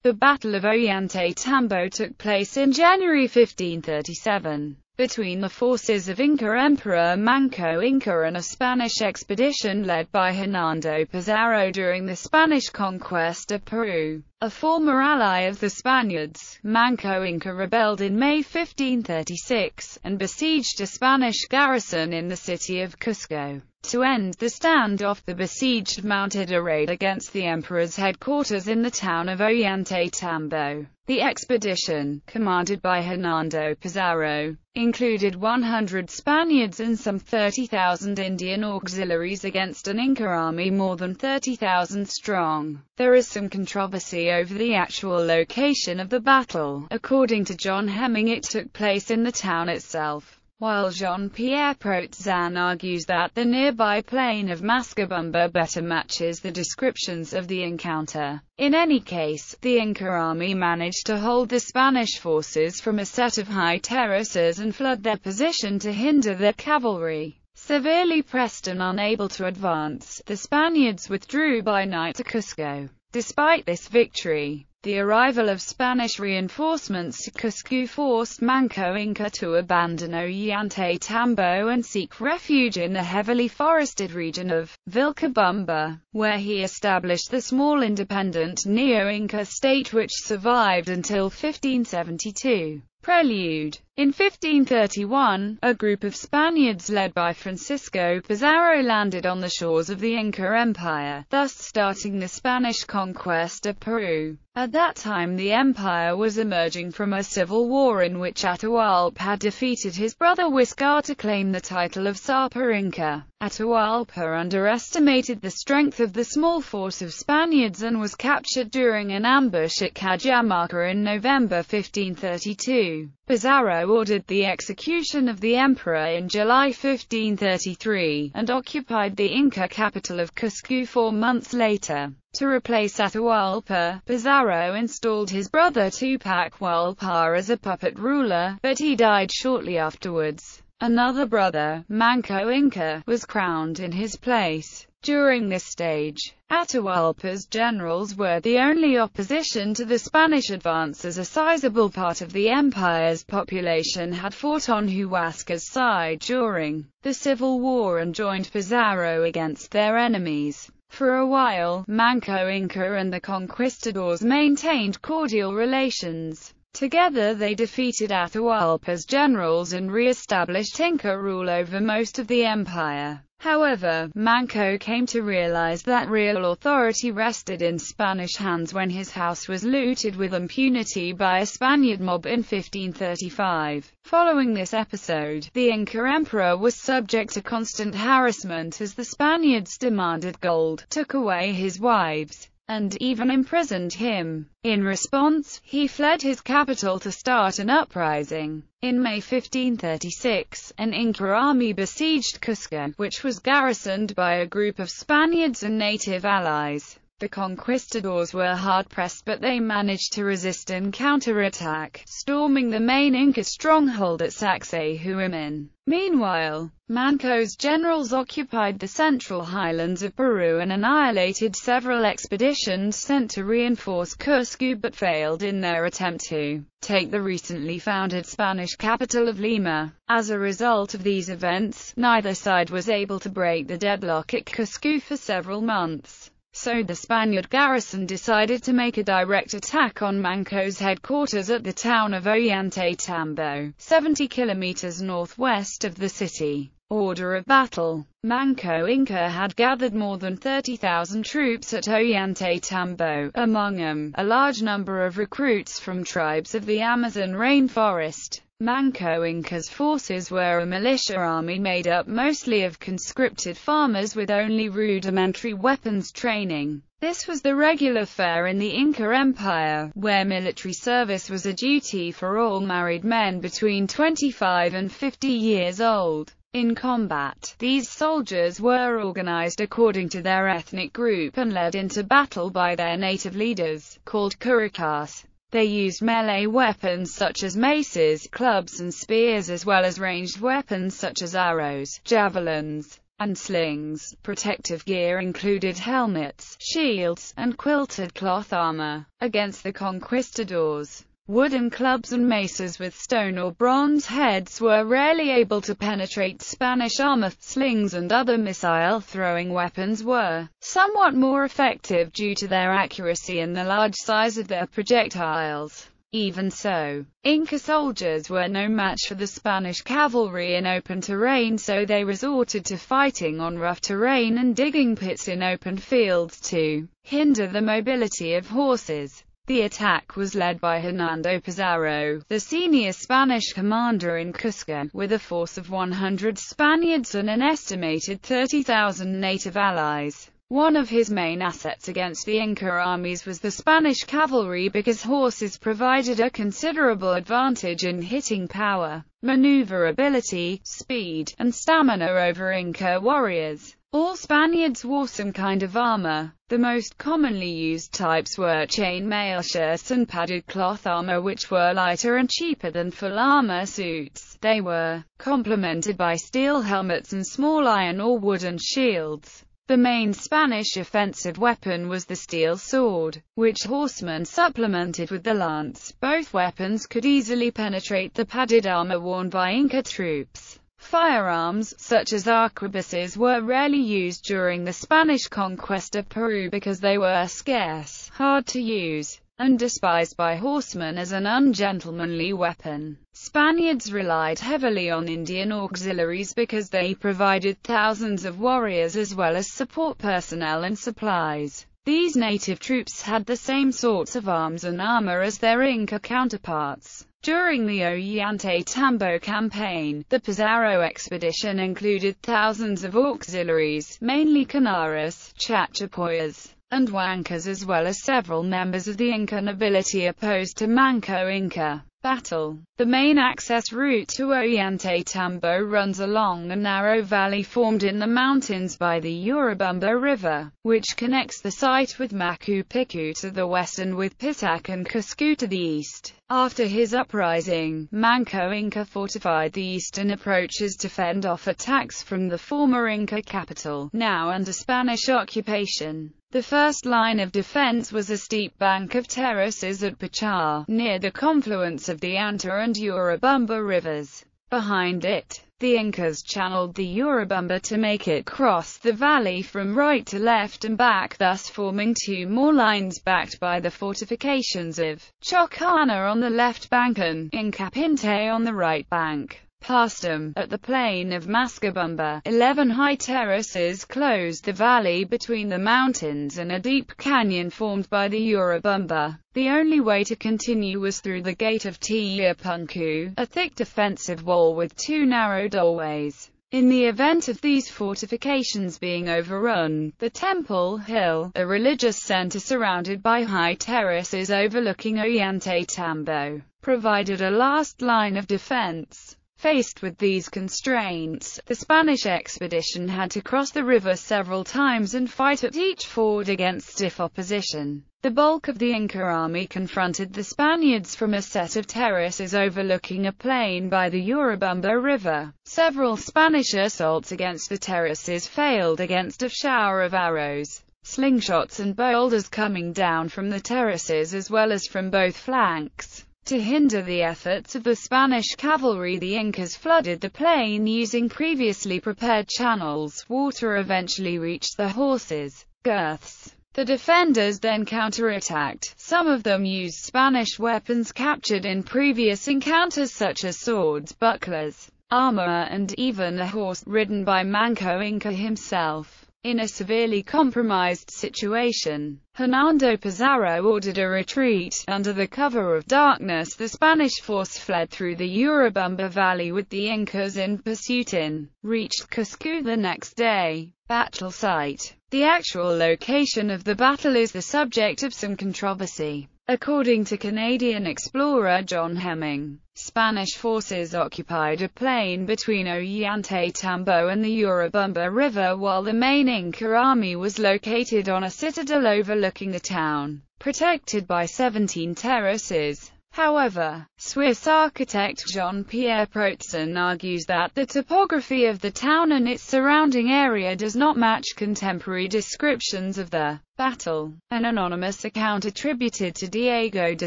The Battle of Ollantaytambo took place in January 1537, between the forces of Inca Emperor Manco Inca and a Spanish expedition led by Hernando Pizarro during the Spanish conquest of Peru. A former ally of the Spaniards, Manco Inca rebelled in May 1536, and besieged a Spanish garrison in the city of Cusco. To end the standoff, the besieged mounted a raid against the emperor's headquarters in the town of Ollantaytambo. The expedition, commanded by Hernando Pizarro, included 100 Spaniards and some 30,000 Indian auxiliaries against an Inca army more than 30,000 strong. There is some controversy over the actual location of the battle. According to John Hemming, it took place in the town itself, while Jean-Pierre Protzan argues that the nearby plain of Mascabamba better matches the descriptions of the encounter. In any case, the Inca army managed to hold the Spanish forces from a set of high terraces and flood their position to hinder their cavalry. Severely pressed and unable to advance, the Spaniards withdrew by night to Cusco. Despite this victory, the arrival of Spanish reinforcements to Cusco forced Manco Inca to abandon Ollantaytambo and seek refuge in the heavily forested region of Vilcabamba, where he established the small independent Neo-Inca state which survived until 1572. Prelude. In 1531, a group of Spaniards led by Francisco Pizarro landed on the shores of the Inca Empire, thus starting the Spanish conquest of Peru. At that time the empire was emerging from a civil war in which Atahualpa had defeated his brother Huáscar to claim the title of Sapa Inca. Atahualpa underestimated the strength of the small force of Spaniards and was captured during an ambush at Cajamarca in November 1532. Pizarro ordered the execution of the emperor in July 1533, and occupied the Inca capital of Cusco 4 months later. To replace Atahualpa, Pizarro installed his brother Tupac Hualpa as a puppet ruler, but he died shortly afterwards. Another brother, Manco Inca, was crowned in his place. During this stage, Atahualpa's generals were the only opposition to the Spanish advance, as a sizable part of the empire's population had fought on Huáscar's side during the Civil War and joined Pizarro against their enemies. For a while, Manco Inca and the conquistadors maintained cordial relations. Together they defeated Atahualpa's generals and re-established Inca rule over most of the empire. However, Manco came to realize that real authority rested in Spanish hands when his house was looted with impunity by a Spaniard mob in 1535. Following this episode, the Inca emperor was subject to constant harassment as the Spaniards demanded gold, took away his wives, and even imprisoned him. In response, he fled his capital to start an uprising. In May 1536, an Inca army besieged Cusco, which was garrisoned by a group of Spaniards and native allies. The conquistadors were hard-pressed, but they managed to resist and counterattack, storming the main Inca stronghold at Sacsayhuaman. Meanwhile, Manco's generals occupied the central highlands of Peru and annihilated several expeditions sent to reinforce Cusco but failed in their attempt to take the recently founded Spanish capital of Lima. As a result of these events, neither side was able to break the deadlock at Cusco for several months. So the Spaniard garrison decided to make a direct attack on Manco's headquarters at the town of Ollantaytambo, 70 kilometers northwest of the city. Order of battle. Manco Inca had gathered more than 30,000 troops at Ollantaytambo, among them a large number of recruits from tribes of the Amazon rainforest. Manco Inca's forces were a militia army made up mostly of conscripted farmers with only rudimentary weapons training. This was the regular fare in the Inca Empire, where military service was a duty for all married men between 25 and 50 years old. In combat, these soldiers were organized according to their ethnic group and led into battle by their native leaders, called circas. They used melee weapons such as maces, clubs and spears, as well as ranged weapons such as arrows, javelins, and slings. Protective gear included helmets, shields, and quilted cloth armor. Against the conquistadors, wooden clubs and maces with stone or bronze heads were rarely able to penetrate Spanish armor. Slings and other missile-throwing weapons were somewhat more effective due to their accuracy and the large size of their projectiles. Even so, Inca soldiers were no match for the Spanish cavalry in open terrain, so they resorted to fighting on rough terrain and digging pits in open fields to hinder the mobility of horses. The attack was led by Hernando Pizarro, the senior Spanish commander in Cusco, with a force of 100 Spaniards and an estimated 30,000 native allies. One of his main assets against the Inca armies was the Spanish cavalry because horses provided a considerable advantage in hitting power, maneuverability, speed, and stamina over Inca warriors. All Spaniards wore some kind of armor. The most commonly used types were chain-mail shirts and padded cloth armor, which were lighter and cheaper than full armor suits. They were complemented by steel helmets and small iron or wooden shields. The main Spanish offensive weapon was the steel sword, which horsemen supplemented with the lance. Both weapons could easily penetrate the padded armor worn by Inca troops. Firearms, such as arquebuses, were rarely used during the Spanish conquest of Peru because they were scarce, hard to use, and despised by horsemen as an ungentlemanly weapon. Spaniards relied heavily on Indian auxiliaries because they provided thousands of warriors as well as support personnel and supplies. These native troops had the same sorts of arms and armor as their Inca counterparts. During the Ollantaytambo campaign, the Pizarro expedition included thousands of auxiliaries, mainly Canaras, Chachapoyas, and Huancas, as well as several members of the Inca nobility opposed to Manco Inca. Battle. The main access route to Ollantaytambo runs along a narrow valley formed in the mountains by the Urubamba River, which connects the site with Machu Picchu to the west and with Pisac and Cusco to the east. After his uprising, Manco Inca fortified the eastern approaches to fend off attacks from the former Inca capital, now under Spanish occupation. The first line of defense was a steep bank of terraces at Baʻtaːa, near the confluence of the Anta and Urubamba rivers. Behind it, the Incas channeled the Urubamba to make it cross the valley from right to left and back, thus forming two more lines backed by the fortifications of Chocana on the left bank and Incapinte on the right bank. Past them, at the plain of Mascabamba, 11 high terraces closed the valley between the mountains and a deep canyon formed by the Urubamba. The only way to continue was through the Gate of Tiapunku, a thick defensive wall with two narrow doorways. In the event of these fortifications being overrun, the Temple Hill, a religious center surrounded by high terraces overlooking Ollantaytambo, provided a last line of defense. Faced with these constraints, the Spanish expedition had to cross the river several times and fight at each ford against stiff opposition. The bulk of the Inca army confronted the Spaniards from a set of terraces overlooking a plain by the Urubamba River. Several Spanish assaults against the terraces failed against a shower of arrows, slingshots and boulders coming down from the terraces as well as from both flanks. To hinder the efforts of the Spanish cavalry, the Incas flooded the plain using previously prepared channels. Water eventually reached the horses' girths. The defenders then counterattacked. Some of them used Spanish weapons captured in previous encounters such as swords, bucklers, armor, and even a horse ridden by Manco Inca himself. In a severely compromised situation, Hernando Pizarro ordered a retreat. Under the cover of darkness, the Spanish force fled through the Urubamba Valley with the Incas in pursuit and reached Cusco the next day. Battle site. The actual location of the battle is the subject of some controversy. According to Canadian explorer John Hemming, Spanish forces occupied a plain between Ollantaytambo and the Urubamba River, while the main Inca army was located on a citadel overlooking the town, protected by 17 terraces. However, Swiss architect Jean-Pierre Protzen argues that the topography of the town and its surrounding area does not match contemporary descriptions of the battle. An anonymous account attributed to Diego da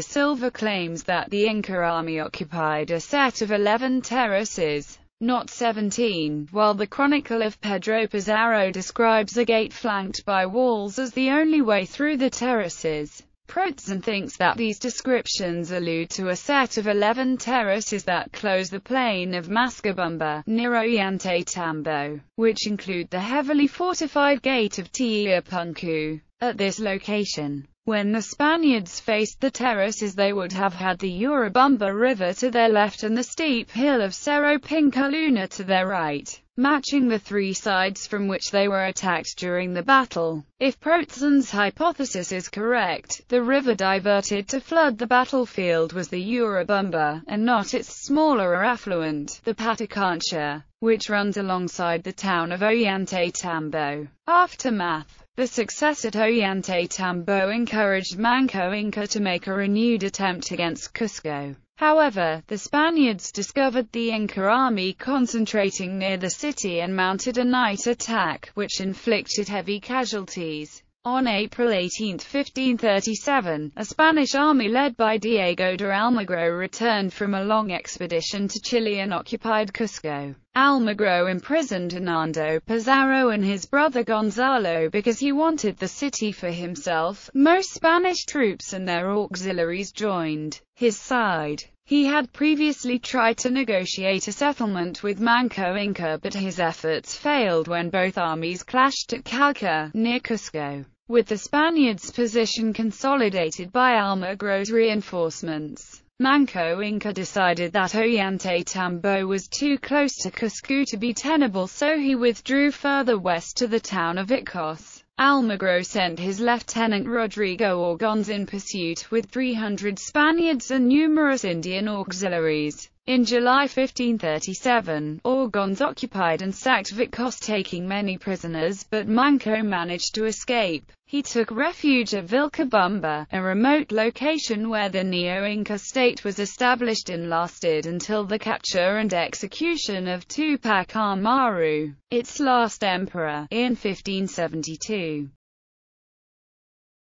Silva claims that the Inca army occupied a set of 11 terraces, not 17, while the Chronicle of Pedro Pizarro describes a gate flanked by walls as the only way through the terraces. Protzen thinks that these descriptions allude to a set of 11 terraces that close the plain of Mascabamba, near Ollantaytambo, which include the heavily fortified gate of Tiapunku. At this location, when the Spaniards faced the terraces, they would have had the Urubamba River to their left and the steep hill of Cerro Pinkaluna to their right, matching the three sides from which they were attacked during the battle. If Protzen's hypothesis is correct, the river diverted to flood the battlefield was the Urubamba, and not its smaller affluent, the Pattacancha, which runs alongside the town of Ollantaytambo. Aftermath. The success at Ollantaytambo encouraged Manco Inca to make a renewed attempt against Cusco. However, the Spaniards discovered the Inca army concentrating near the city and mounted a night attack, which inflicted heavy casualties. On April 18, 1537, a Spanish army led by Diego de Almagro returned from a long expedition to Chile and occupied Cusco. Almagro imprisoned Hernando Pizarro and his brother Gonzalo because he wanted the city for himself. Most Spanish troops and their auxiliaries joined his side. He had previously tried to negotiate a settlement with Manco Inca, but his efforts failed when both armies clashed at Calca, near Cusco. With the Spaniards' position consolidated by Almagro's reinforcements, Manco Inca decided that Ollantaytambo was too close to Cusco to be tenable, so he withdrew further west to the town of Icos. Almagro sent his lieutenant Rodrigo Orgons in pursuit, with 300 Spaniards and numerous Indian auxiliaries. In July 1537, Orgons occupied and sacked Vicos, taking many prisoners, but Manco managed to escape. He took refuge at Vilcabamba, a remote location where the Neo-Inca state was established, and lasted until the capture and execution of Tupac Amaru, its last emperor, in 1572.